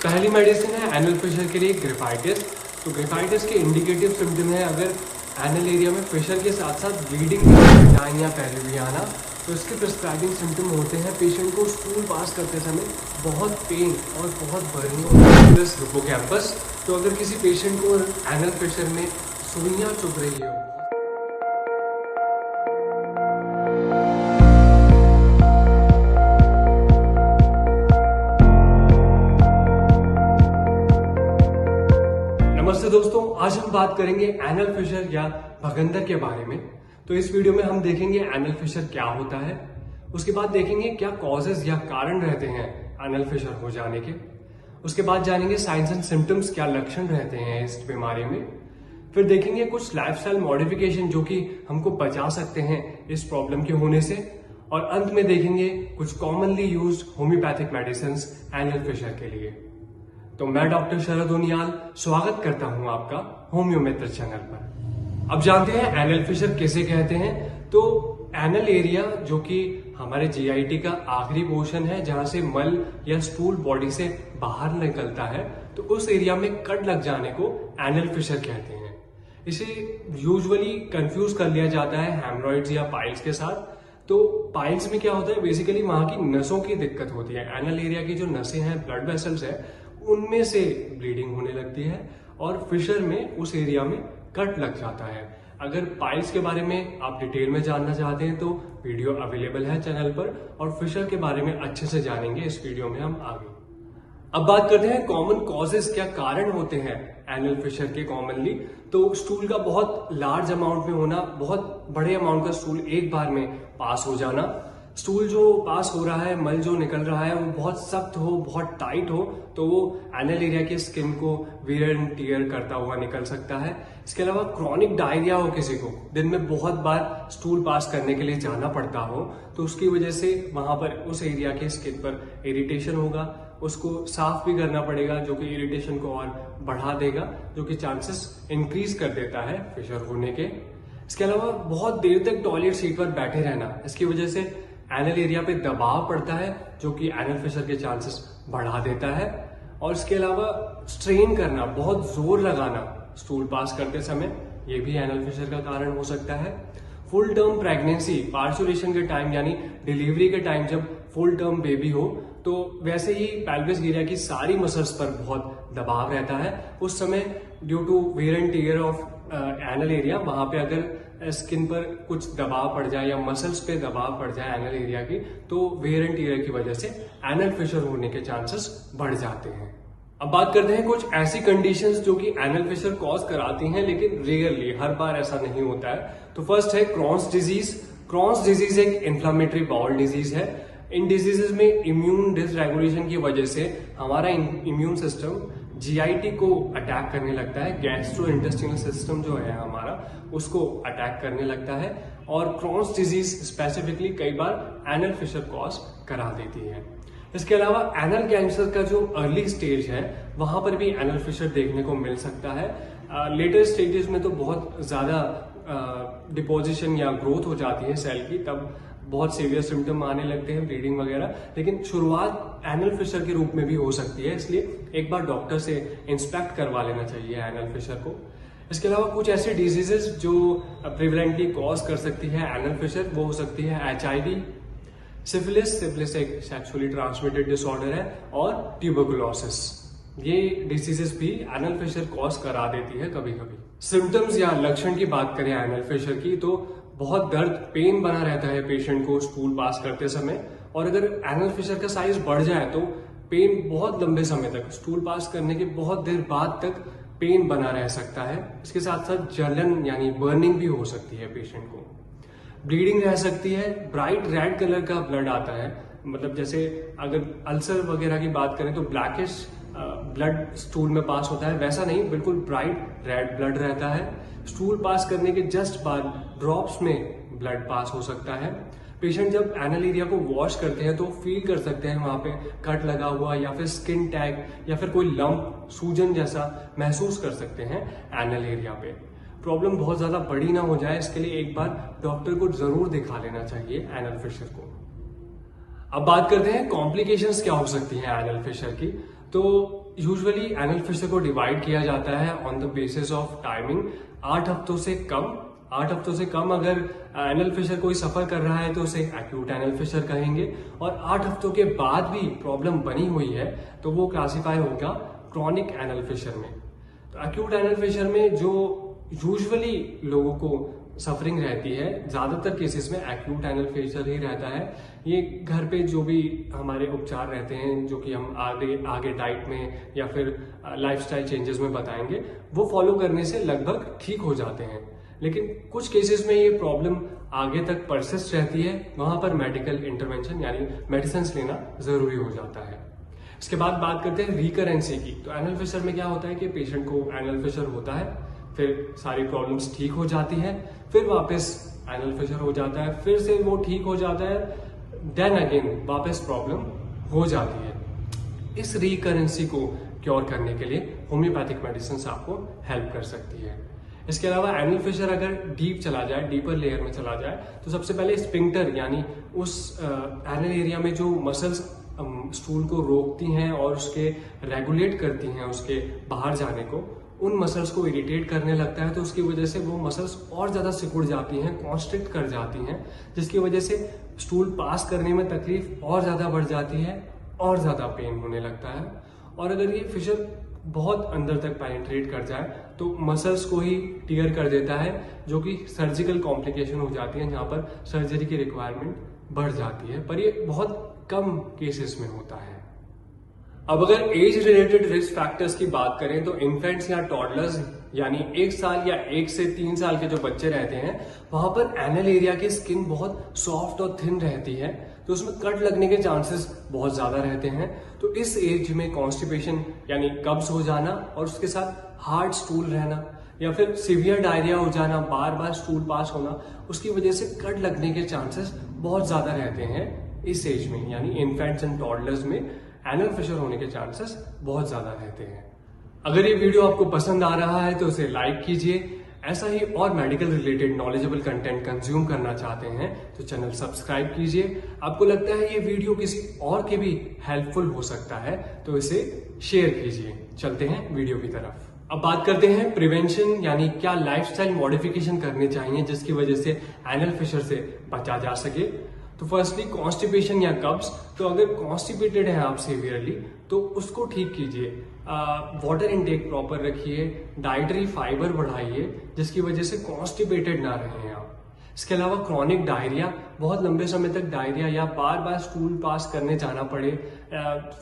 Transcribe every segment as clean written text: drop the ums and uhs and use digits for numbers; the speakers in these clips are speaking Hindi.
पहली मेडिसिन है एनल फिशर के लिए ग्रिफाइटिस। तो ग्रिफाइटिस के इंडिकेटिव सिम्टम है अगर एनल एरिया में फिशर के साथ साथ ब्लीडिंग या पेरिवियाना। तो इसके प्रिस्क्राइबिंग सिम्टम होते हैं पेशेंट को स्टूल पास करते समय बहुत पेन और बहुत बर्निंग प्लस हिप्पोकैम्पस। तो अगर किसी पेशेंट को एनल फिशर में सुइयां चुभ रही हो, नमस्ते दोस्तों, आज हम बात करेंगे एनल फिशर या भगंदर के बारे में। तो इस वीडियो में हम देखेंगे एनल फिशर क्या होता है, उसके बाद देखेंगे क्या कॉजेज या कारण रहते हैं एनल फिशर हो जाने के, उसके बाद जानेंगे साइंस एंड सिम्टम्स, क्या लक्षण रहते हैं इस बीमारी में, फिर देखेंगे कुछ लाइफस्टाइल मॉडिफिकेशन जो कि हमको बचा सकते हैं इस प्रॉब्लम के होने से, और अंत में देखेंगे कुछ commonly used homeopathic medicine anal fissure के लिए। तो मैं डॉक्टर शरद उनियाल स्वागत करता हूं आपका होम्यो मित्र चैनल पर। अब जानते हैं एनल फिशर किसे कहते हैं। तो एनल एरिया जो कि हमारे जीआईटी का आखिरी पोर्शन है जहां से मल या स्टूल बॉडी से बाहर निकलता है, तो उस एरिया में कट लग जाने को एनल फिशर कहते हैं। इसे यूजुअली कंफ्यूज कर लिया जाता है हेमरॉइड्स या पाइल्स के साथ। तो पाइल्स में क्या होता है, बेसिकली वहां की नसों की दिक्कत होती है। एनल एरिया की जो नसें हैं, ब्लड वेसल्स है, उनमें से ब्लीडिंग होने लगती है और फिशर में उस एरिया में कट लग जाता है। अगर पाइल्स के बारे में आप डिटेल में जानना चाहते हैं तो वीडियो अवेलेबल है चैनल पर, और फिशर के बारे में अच्छे से जानेंगे इस वीडियो में हम आगे। अब बात करते हैं कॉमन कॉजेस, क्या कारण होते हैं एनल फिशर के कॉमनली। तो स्टूल का बहुत लार्ज अमाउंट में होना, बहुत बड़े अमाउंट का स्टूल एक बार में पास हो जाना, स्टूल जो पास हो रहा है, मल जो निकल रहा है वो बहुत सख्त हो, बहुत टाइट हो, तो वो एनल एरिया की स्किन को वियर एंड टियर करता हुआ निकल सकता है। इसके अलावा क्रॉनिक डायरिया हो, किसी को दिन में बहुत बार स्टूल पास करने के लिए जाना पड़ता हो, तो उसकी वजह से वहां पर उस एरिया के स्किन पर इरिटेशन होगा, उसको साफ भी करना पड़ेगा जो कि इरिटेशन को और बढ़ा देगा, जो कि चांसेस इंक्रीज कर देता है फिशर होने के। इसके अलावा बहुत देर तक टॉयलेट सीट पर बैठे रहना, इसकी वजह से एनल एरिया पे दबाव पड़ता है जो कि एनल फिशर के चांसेस बढ़ा देता है। और इसके अलावा स्ट्रेन करना, बहुत जोर लगाना स्टूल पास करते समय, ये भी एनल फिशर का कारण हो सकता है। फुल टर्म प्रेगनेंसी, पार्चुलेशन के टाइम यानी डिलीवरी के टाइम जब फुल टर्म बेबी हो, तो वैसे ही पेल्विस एरिया की सारी मसल्स पर बहुत दबाव रहता है। उस समय due to wear and tear of anal area, वहां पे अगर स्किन पर कुछ दबाव पड़ जाए या मसल्स पे दबाव पड़ जाए एनल एरिया की, तो वेयर एंड टियर की वजह से एनल फिशर होने के चांसेस बढ़ जाते हैं। अब बात करते हैं कुछ ऐसी कंडीशंस जो कि एनल फिशर कॉज कराती हैं, लेकिन रेयरली, हर बार ऐसा नहीं होता है। तो फर्स्ट है क्रॉन्स डिजीज। क्रॉन्स डिजीज एक इन्फ्लामेटरी बाउल डिजीज है। इन डिजीजेस में इम्यून डिसरेगुलेशन की वजह से हमारा इम्यून सिस्टम जीआईटी को अटैक करने लगता है, गैस्ट्रो इंटेस्टिनल सिस्टम जो है हमारा, उसको अटैक करने लगता है, और क्रॉन्स डिजीज स्पेसिफिकली कई बार एनल फिशर कॉज करा देती है। इसके अलावा एनल कैंसर का जो अर्ली स्टेज है वहां पर भी एनल फिशर देखने को मिल सकता है। लेटर स्टेजेस में तो बहुत ज्यादा डिपोजिशन या ग्रोथ हो जाती है सेल की, तब बहुत सीवियर सिम्टम आने लगते हैं, ब्लीडिंग वगैरह, लेकिन शुरुआत एनल फिशर के रूप में भी हो सकती है, इसलिए एक बार डॉक्टर से इंस्पेक्ट करवा लेना चाहिए एनल फिशर को। इसके अलावा कुछ ऐसे डिजीजेस जो प्रिवेलेंटली कॉज कर सकती है एनल फिशर, वो हो सकती है एचआईवी, सिफिलिस, सिफिलिस एक सेक्सुअली ट्रांसमिटेड डिसऑर्डर है, और ट्यूबरकुलोसिस। ये डिजीजेस भी एनल फिशर कॉज करा देती है कभी कभी। सिम्टम्स या लक्षण की बात करें एनल फिशर की, तो बहुत दर्द, पेन बना रहता है पेशेंट को स्टूल पास करते समय, और अगर एनल फिशर का साइज बढ़ जाए तो पेन बहुत लंबे समय तक, स्टूल पास करने के बहुत देर बाद तक पेन बना रह सकता है। इसके साथ साथ जलन यानी बर्निंग भी हो सकती है पेशेंट को। ब्लीडिंग रह सकती है, ब्राइट रेड कलर का ब्लड आता है, मतलब जैसे अगर अल्सर वगैरह की बात करें तो ब्लैकिश ब्लड स्टूल में पास होता है, वैसा नहीं, बिल्कुल ब्राइट रेड ब्लड रहता है। स्टूल पास करने के जस्ट बाद ड्रॉप्स में ब्लड पास हो सकता है। पेशेंट जब एनल एरिया को वॉश करते हैं तो फील कर सकते हैं वहां पे कट लगा हुआ, या फिर स्किन टैग, या फिर कोई लंप, सूजन जैसा महसूस कर सकते हैं एनल एरिया पे। प्रॉब्लम बहुत ज्यादा बड़ी ना हो जाए, इसके लिए एक बार डॉक्टर को जरूर दिखा लेना चाहिए एनल फिशर को। अब बात करते हैं कॉम्प्लिकेशंस क्या हो सकती हैं एनल फिशर की। तो यूजुअली एनल फिशर को डिवाइड किया जाता है on the basis of timing. 8 हफ्तों से कम अगर एनल फिशर कोई सफर कर रहा है तो उसे एक्यूट एनल फिशर कहेंगे, और 8 हफ्तों के बाद भी प्रॉब्लम बनी हुई है तो वो क्लासिफाई होगा क्रॉनिक एनल फिशर में। तो एक्यूट एनल फिशर में जो यूजुअली लोगों को सफरिंग रहती है, ज्यादातर केसेस में एक्यूट एनल फिशर ही रहता है। ये घर पे जो भी हमारे उपचार रहते हैं, जो कि हम आगे डाइट में या फिर लाइफस्टाइल चेंजेस में बताएंगे, वो फॉलो करने से लगभग ठीक हो जाते हैं। लेकिन कुछ केसेस में ये प्रॉब्लम आगे तक परसिस्ट रहती है, वहां पर मेडिकल इंटरवेंशन यानी मेडिसिन लेना जरूरी हो जाता है। इसके बाद बात करते हैं रिकरेंसी की। तो एनल फिशर में क्या होता है कि पेशेंट को एनल फिशर होता है, फिर सारी प्रॉब्लम्स ठीक हो जाती है, फिर वापस एनल फिशर हो जाता है, फिर से वो ठीक हो जाता है, देन अगेन वापस प्रॉब्लम हो जाती है। इस रिकरेंसी को क्योर करने के लिए होम्योपैथिक मेडिसिन आपको हेल्प कर सकती है। इसके अलावा एनल फिशर अगर डीप चला जाए, डीपर लेयर में चला जाए, तो सबसे पहले स्पिंक्टर यानी उस एनल एरिया में जो मसल्स स्टूल को रोकती हैं और उसके रेगुलेट करती हैं उसके बाहर जाने को, उन मसल्स को इरिटेट करने लगता है। तो उसकी वजह से वो मसल्स और ज्यादा सिकुड़ जाती हैं, कॉन्स्ट्रिक्ट कर जाती हैं, जिसकी वजह से स्टूल पास करने में तकलीफ और ज्यादा बढ़ जाती है और ज्यादा पेन होने लगता है। और अगर ये फिशर बहुत अंदर तक पेनिट्रेट कर जाए तो मसल्स को ही टियर कर देता है, जो कि सर्जिकल कॉम्प्लिकेशन हो जाती है, जहां पर सर्जरी की रिक्वायरमेंट बढ़ जाती है। पर ये बहुत कम केसेस में होता है। अब अगर एज रिलेटेड रिस्क फैक्टर्स की बात करें तो इन्फेंट्स या टॉडलर्स यानी 1 साल या 1 से 3 साल के जो बच्चे रहते हैं, वहां पर एनल एरिया की स्किन बहुत सॉफ्ट और थिन रहती है, तो उसमें कट लगने के चांसेस बहुत ज्यादा रहते हैं। तो इस एज में कॉन्स्टिपेशन यानी कब्ज हो जाना और उसके साथ हार्ड स्टूल रहना या फिर सीवियर डायरिया हो जाना, बार बार स्टूल पास होना, उसकी वजह से कट लगने के चांसेस बहुत ज्यादा रहते हैं इस एज में, यानी इन्फेंट्स एंड टॉडलर्स में एनल फिशर होने के चांसेस बहुत ज्यादा रहते हैं। अगर ये वीडियो आपको पसंद आ रहा है तो उसे लाइक कीजिए। ऐसा ही और medical related knowledgeable content consume करना चाहते हैं तो चैनल सब्सक्राइब कीजिए। आपको लगता है ये वीडियो किसी और के भी हेल्पफुल हो सकता है तो इसे शेयर कीजिए। चलते हैं वीडियो की तरफ। अब बात करते हैं प्रिवेंशन, यानी क्या लाइफस्टाइल मॉडिफिकेशन करनी चाहिए जिसकी वजह से एनल फिशर से बचा जा सके। तो फर्स्टली कॉन्स्टिपेशन या कब्ज। तो अगर कॉन्स्टिपेटेड है आप सीवियरली तो उसको ठीक कीजिए, वाटर इनटेक प्रॉपर रखिए, डाइटरी फाइबर बढ़ाइए जिसकी वजह से कॉन्स्टिपेटेड ना रहें आप। इसके अलावा क्रॉनिक डायरिया, बहुत लंबे समय तक डायरिया या बार बार स्टूल पास करने जाना पड़े,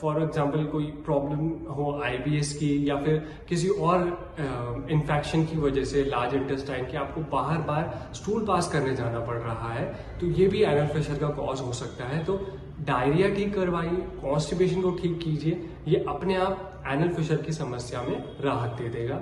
फॉर एग्जांपल कोई प्रॉब्लम हो आईबीएस की या फिर किसी और इन्फेक्शन की वजह से लार्ज इंटेस्टाइन की आपको बार बार स्टूल पास करने जाना पड़ रहा है, तो ये भी एनल फिशर का कॉज हो सकता है। तो डायरिया ठीक करवाइए, कॉन्स्टिपेशन को ठीक कीजिए, ये अपने आप एनल फिशर की समस्या में राहत दे देगा।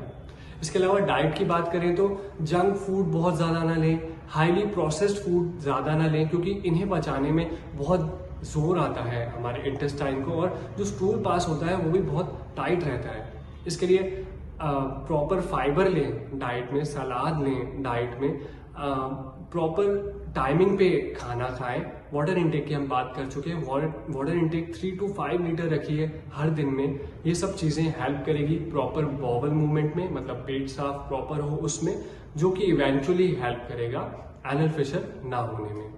इसके अलावा डाइट की बात करें तो जंक फूड बहुत ज्यादा ना लें, हाईली प्रोसेस्ड फूड ज्यादा ना लें, क्योंकि इन्हें पचाने में बहुत जोर आता है हमारे इंटेस्टाइन को, और जो स्टूल पास होता है वो भी बहुत टाइट रहता है। इसके लिए प्रॉपर फाइबर लें डाइट में, सलाद लें डाइट में, प्रॉपर टाइमिंग पे खाना खाएं। वाटर इनटेक की हम बात कर चुके हैं, वाटर इनटेक 3 to 5 लीटर रखिए हर दिन में। ये सब चीजें हेल्प करेगी प्रॉपर बॉवल मूवमेंट में, मतलब पेट साफ प्रॉपर हो उसमें, जो कि इवेंचुअली हेल्प करेगा एनल फिशर ना होने में।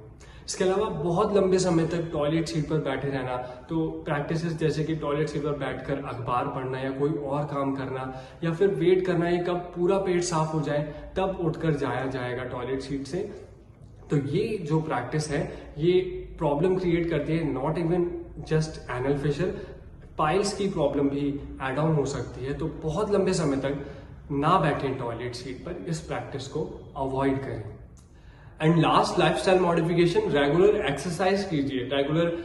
इसके अलावा बहुत लंबे समय तक टॉयलेट सीट पर बैठे रहना, तो प्रैक्टिसेस जैसे कि टॉयलेट सीट पर बैठकर अखबार पढ़ना या कोई और काम करना, या फिर वेट करना ये कब पूरा पेट साफ हो जाए तब उठकर जाया जाएगा टॉयलेट सीट से, तो ये जो प्रैक्टिस है ये प्रॉब्लम क्रिएट करती है। Not even just anal fissure, piles की प्रॉब्लम भी एड ऑन हो सकती है। तो बहुत लंबे समय तक ना बैठें टॉयलेट सीट पर, इस प्रैक्टिस को अवॉइड करें। And last, lifestyle modification, regular exercise कीजिए। रेगुलर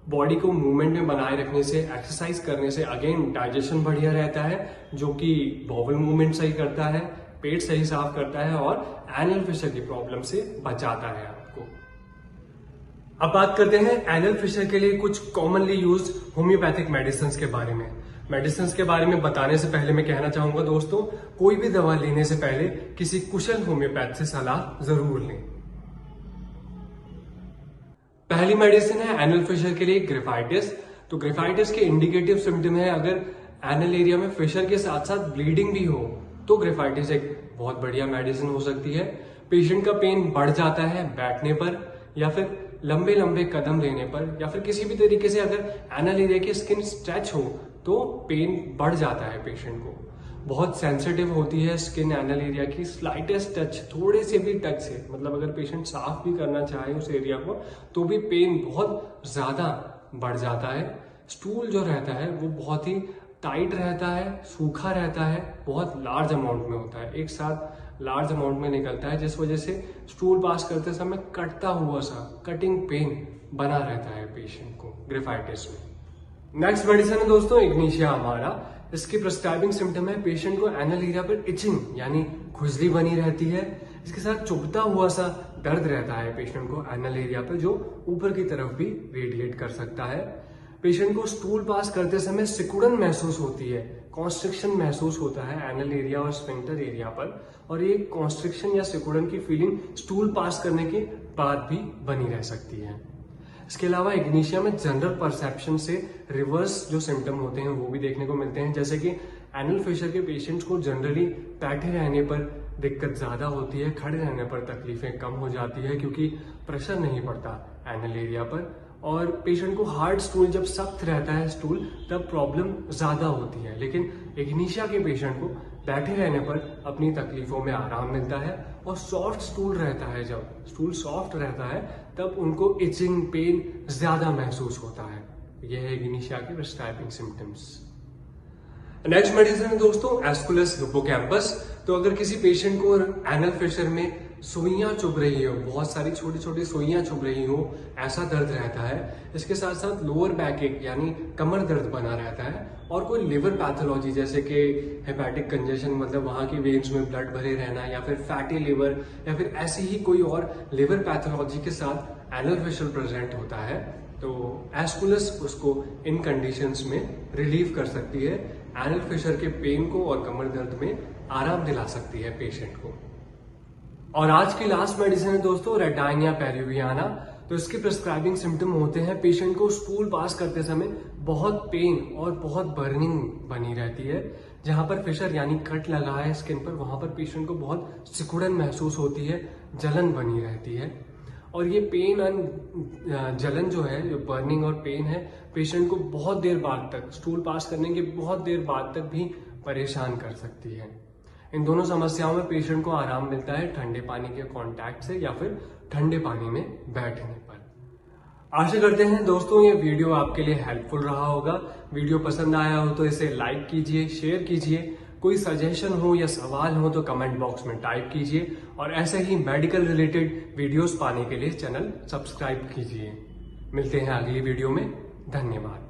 बॉडी को मूवमेंट में बनाए रखने से, एक्सरसाइज करने से अगेन डाइजेशन बढ़िया रहता है, जो कि बॉवल मूवमेंट सही करता है, पेट सही साफ करता है और एनल फिशर की प्रॉब्लम से बचाता है आपको। अब बात करते हैं एनल फिशर के लिए कुछ कॉमनली यूज्ड होम्योपैथिक मेडिसिन के बारे में। मेडिसिन के बारे में बताने से पहले मैं कहना चाहूंगा दोस्तों, कोई भी दवा लेने से पहले किसी कुशल होम्योपैथ से सलाह जरूर लें। पहली मेडिसिन है एनल फिशर के लिए ग्रिफाइटिस। तो ग्रेफाइटिस के इंडिकेटिव सिम्टम है अगर एनल एरिया में फिशर के साथ साथ ब्लीडिंग भी हो तो ग्रेफाइटिस एक बहुत बढ़िया मेडिसिन हो सकती है। पेशेंट का पेन बढ़ जाता है बैठने पर या फिर लंबे लंबे कदम लेने पर या फिर किसी भी तरीके से अगर एनल एरिया की स्किन स्ट्रेच हो तो पेन बढ़ जाता है पेशेंट को। बहुत सेंसिटिव होती है स्किन एनल एरिया की, स्लाइटेस्ट टच, थोड़े से भी टच से, मतलब अगर पेशेंट साफ भी करना चाहे उस एरिया को तो भी पेन बहुत ज्यादा बढ़ जाता है। स्टूल जो रहता है वो बहुत ही टाइट रहता है, सूखा रहता है, बहुत लार्ज अमाउंट में होता है, एक साथ लार्ज अमाउंट में निकलता है, जिस वजह से स्टूल पास करते समय कटता हुआ सा कटिंग पेन बना रहता है पेशेंट को ग्रेफाइटिस में। नेक्स्ट मेडिसिन है दोस्तों इग्निशिया हमारा। इसकी प्रिस्क्राइबिंग सिम्टम है पेशेंट को एनल एरिया पर इचिंग यानी खुजली बनी रहती है, इसके साथ चुभता हुआ सा दर्द रहता है पेशेंट को एनल एरिया पर जो ऊपर की तरफ भी रेडिएट कर सकता है। पेशेंट को स्टूल पास करते समय सिकुड़न महसूस होती है, कॉन्स्ट्रिक्शन महसूस होता है एनल एरिया और स्फिंक्टर एरिया पर, और ये कॉन्स्ट्रिक्शन या सिकुड़न की फीलिंग स्टूल पास करने के बाद भी बनी रह सकती है। इसके अलावा इग्निशिया में जनरल परसेप्शन से रिवर्स जो सिम्टम होते हैं वो भी देखने को मिलते हैं, जैसे कि एनल फिशर के पेशेंट्स को जनरली बैठे रहने पर दिक्कत ज्यादा होती है, खड़े रहने पर तकलीफें कम हो जाती है क्योंकि प्रेशर नहीं पड़ता एनल एरिया पर, और पेशेंट को हार्ड स्टूल जब सख्त रहता है स्टूल तब प्रॉब्लम ज्यादा होती है। लेकिन इग्निशिया के पेशेंट को बैठे रहने पर अपनी तकलीफों में आराम मिलता है, और सॉफ्ट स्टूल रहता है, जब स्टूल सॉफ्ट रहता है तब उनको इचिंग पेन ज्यादा महसूस होता है। यह है इग्निशिया के प्रिस्क्राइबिंग सिम्टम्स। नेक्स्ट मेडिसिन है दोस्तों एस्कुलस हिप्पोकैम्पस। तो अगर किसी पेशेंट को एनल फिशर में सुइयां चुभ रही हो, बहुत सारी छोटी छोटी सुइयां चुभ रही हो, ऐसा दर्द रहता है, इसके साथ साथ लोअर बैक एक यानी कमर दर्द बना रहता है, और कोई लिवर पैथोलॉजी जैसे कि हेपेटिक कंजेशन, मतलब वहां की वेन्स में ब्लड भरे रहना, या फिर फैटी लिवर, या फिर ऐसी ही कोई और लिवर पैथोलॉजी के साथ एनल फिशर प्रेजेंट होता है, तो एस्कुलस उसको इन कंडीशंस में रिलीव कर सकती है, एनल फिशर के पेन को और कमर दर्द में आराम दिला सकती है पेशेंट को। और आज की लास्ट मेडिसिन है दोस्तों रेटाइनिया पेरिवियाना। तो इसके प्रिस्क्राइबिंग सिम्टम होते हैं पेशेंट को स्टूल पास करते समय बहुत पेन और बहुत बर्निंग बनी रहती है, जहां पर फिशर यानी कट लगा है स्किन पर वहां पर पेशेंट को बहुत सिकुड़न महसूस होती है, जलन बनी रहती है, और ये पेन एंड जलन जो है, जो बर्निंग और पेन है, पेशेंट को बहुत देर बाद तक, स्टूल पास करने के बहुत देर बाद तक भी परेशान कर सकती है। इन दोनों समस्याओं में पेशेंट को आराम मिलता है ठंडे पानी के कांटेक्ट से या फिर ठंडे पानी में बैठने पर। आशा करते हैं दोस्तों ये वीडियो आपके लिए हेल्पफुल रहा होगा। वीडियो पसंद आया हो तो इसे लाइक कीजिए, शेयर कीजिए, कोई सजेशन हो या सवाल हो तो कमेंट बॉक्स में टाइप कीजिए, और ऐसे ही मेडिकल रिलेटेड वीडियोस पाने के लिए चैनल सब्सक्राइब कीजिए। मिलते हैं अगली वीडियो में, धन्यवाद।